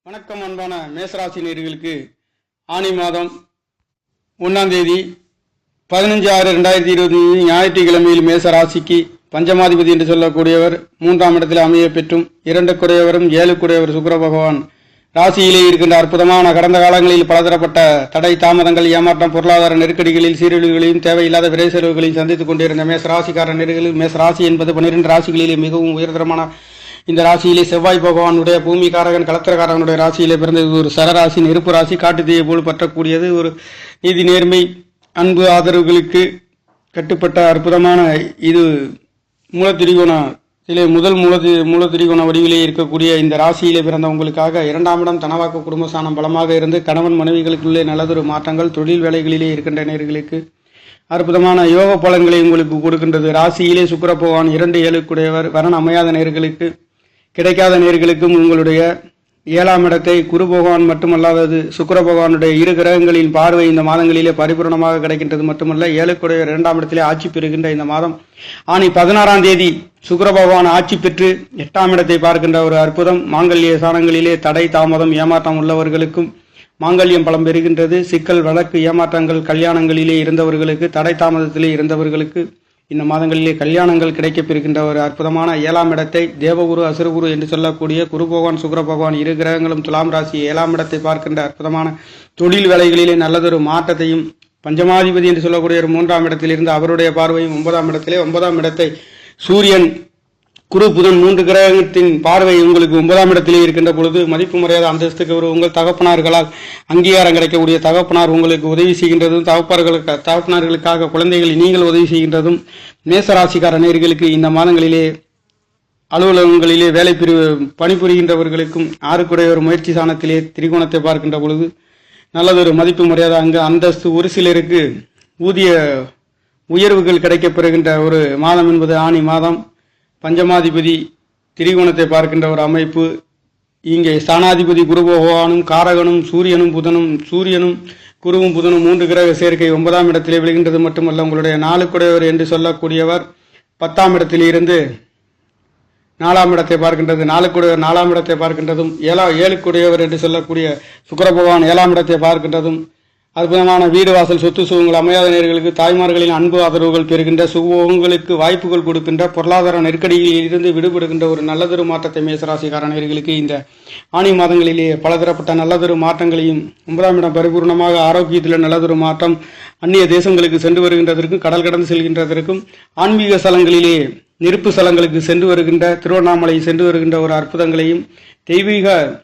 வணக்கம் அன்பான மேசராசி நேயர்களுக்கு ஆனி மாதம் 1ஆம் தேதி 15/6/2020 ஞாயிற்றுக்கிழமையில் மேசராசிக்கு பஞ்சமாதிபதி என்று சொல்லக்கூடியவர் 3ஆம் இடத்தில் அமைய பெற்றும் 2 குடையவரும் 7 குடையவர் சுக்கிர பகவான் ராசியிலே இருக்கின்ற அற்புதமான கடந்த காலங்களில் பலதரப்பட்ட தடை தாமதங்கள் ஏமாற்றம் பொருளாதார நெருக்கடிகளில் சீரழிவுகளையும் தேவையில்லாத விரை செலவுகளையும் சந்தித்துக் கொண்டிருந்த மேசராசிக்கார நேயர்கள் மேசராசி என்பது 12 ராசிகளிலே மிகவும் உயர்தரமான இந்த ராசியிலே செவ்வாய் பகவானுடைய பூமிகாரகன் கலத்திரக்காரகனுடைய ராசியிலே பிறந்தது ஒரு சரராசி நெருப்பு ராசி காட்டுத்தீயை போல் பற்றக்கூடியது ஒரு நீதி நேர்மை அன்பு ஆதரவுகளுக்கு கட்டுப்பட்ட அற்புதமான இது மூலத்திரிகோணத்திலே முதல் மூலத்திரிகோண வடிவிலே இருக்கக்கூடிய இந்த ராசியிலே பிறந்த உங்களுக்காக 2ஆம் இடம் தனவாக்கு குடும்பஸ்தானம் பலமாக இருந்து கணவன் மனைவிகளுக்குள்ளே நல்லதொரு மாற்றங்கள் தொழில் வேலைகளிலே இருக்கின்ற நேர்களுக்கு அற்புதமான யோக பலன்களை உங்களுக்கு கொடுக்கின்றது. ராசியிலே சுக்கிர பகவான் 2 7 வரன் அமையாத நேர்களுக்கு கிடைக்காத நேர்களுக்கும் உங்களுடைய 7ஆம் இடத்தை குரு பகவான் மட்டுமல்லாதது சுக்கிர பகவானுடைய 2 கிரகங்களின் பார்வை இந்த மாதங்களிலே பரிபூர்ணமாக கிடைக்கின்றது மட்டுமல்ல 7 2ஆம் இடத்திலே ஆட்சி பெறுகின்ற இந்த மாதம் ஆனி 16ஆம் தேதி சுக்கிர பகவான் ஆட்சி பெற்று 8ஆம் இடத்தை பார்க்கின்ற ஒரு அற்புதம். மாங்கல்ய சாணங்களிலே தடை தாமதம் ஏமாற்றம் உள்ளவர்களுக்கும் மாங்கல்யம் பலம் பெறுகின்றது. சிக்கல் வழக்கு ஏமாற்றங்கள் கல்யாணங்களிலே இருந்தவர்களுக்கு தடை தாமதத்திலே இருந்தவர்களுக்கு இந்த மாதங்களிலே கல்யாணங்கள் கிடைக்கப்பெறுகின்ற ஒரு அற்புதமான 7ஆம் இடத்தை தேவகுரு அசுரகுரு என்று சொல்லக்கூடிய குரு பகவான் சுக்கிர பகவான் 2 கிரகங்களும் துலாம் ராசி 7ஆம் இடத்தை பார்க்கின்ற அற்புதமான தொழில் வேலைகளிலே நல்லதொரு மாற்றத்தையும் பஞ்சமாதிபதி என்று சொல்லக்கூடிய ஒரு 3ஆம் இடத்திலிருந்து அவருடைய பார்வையும் 9ஆம் இடத்திலே 9ஆம் இடத்தை சூரியன் குரு புதன் 3 கிரகத்தின் பார்வை உங்களுக்கு 9ஆம் இடத்திலே இருக்கின்ற பொழுது மதிப்பு மரியாதை அந்தஸ்துக்கு ஒரு உங்கள் தகப்பனார்களால் அங்கீகாரம் கிடைக்கக்கூடிய தகப்பனார் உங்களுக்கு உதவி செய்கின்றதும் தகப்பனார்களுக்காக குழந்தைகளை நீங்கள் உதவி செய்கின்றதும் மேசராசிக்கார நேயர்களுக்கு இந்த மாதங்களிலே அலுவலகங்களிலே பணிபுரிகின்றவர்களுக்கும் 6 குடையவர் முயற்சி சாணத்திலே திரிகோணத்தை பார்க்கின்ற பொழுது நல்லதொரு மதிப்பு மரியாதை அங்கு அந்தஸ்து ஒரு சிலருக்கு ஊதிய உயர்வுகள் கிடைக்கப்பெறுகின்ற ஒரு மாதம் என்பது ஆனி மாதம். பஞ்சமாதிபதி திரிகோணத்தை பார்க்கின்ற ஒரு அமைப்பு. இங்கே ஸ்தானாதிபதி குரு பகவானும் காரகனும் சூரியனும் குருவும் புதனும் 3 கிரக சேர்க்கை 9ஆம் இடத்திலே விழுகின்றது மட்டுமல்ல உங்களுடைய 4 குடையவர் என்று சொல்லக்கூடியவர் 10ஆம் இடத்தில் இருந்து 4ஆம் இடத்தை பார்க்கின்றது. 4 குடையவர் 4ஆம் இடத்தை பார்க்கின்றதும் 7 குடையவர் என்று சொல்லக்கூடிய சுக்கிர பகவான் 7ஆம் இடத்தை பார்க்கின்றதும் அற்புதமான வீடு வாசல் சொத்து சுகங்கள் அமையாத நேயர்களுக்கு தாய்மார்களின் அன்பு ஆதரவுகள் பெறுகின்ற சுகங்களுக்கு வாய்ப்புகள் கொடுக்கின்ற பொருளாதார நெருக்கடியில் இருந்து விடுபடுகின்ற ஒரு நல்லதொரு மாற்றத்தை மேசராசிக்கார நேயர்களுக்கு இந்த ஆனி மாதங்களிலே பலதரப்பட்ட நல்லதொரு மாற்றங்களையும் 9ஆம் இடம் பரிபூர்ணமாக ஆரோக்கியத்தில் நல்லதொரு மாற்றம் அந்நிய தேசங்களுக்கு சென்று வருகின்றதற்கும் கடல் கடந்து செல்கின்றதற்கும் ஆன்மீக ஸ்தலங்களிலே நெருப்பு ஸ்தலங்களுக்கு சென்று வருகின்ற திருவண்ணாமலை சென்று வருகின்ற ஒரு அற்புதங்களையும் தெய்வீக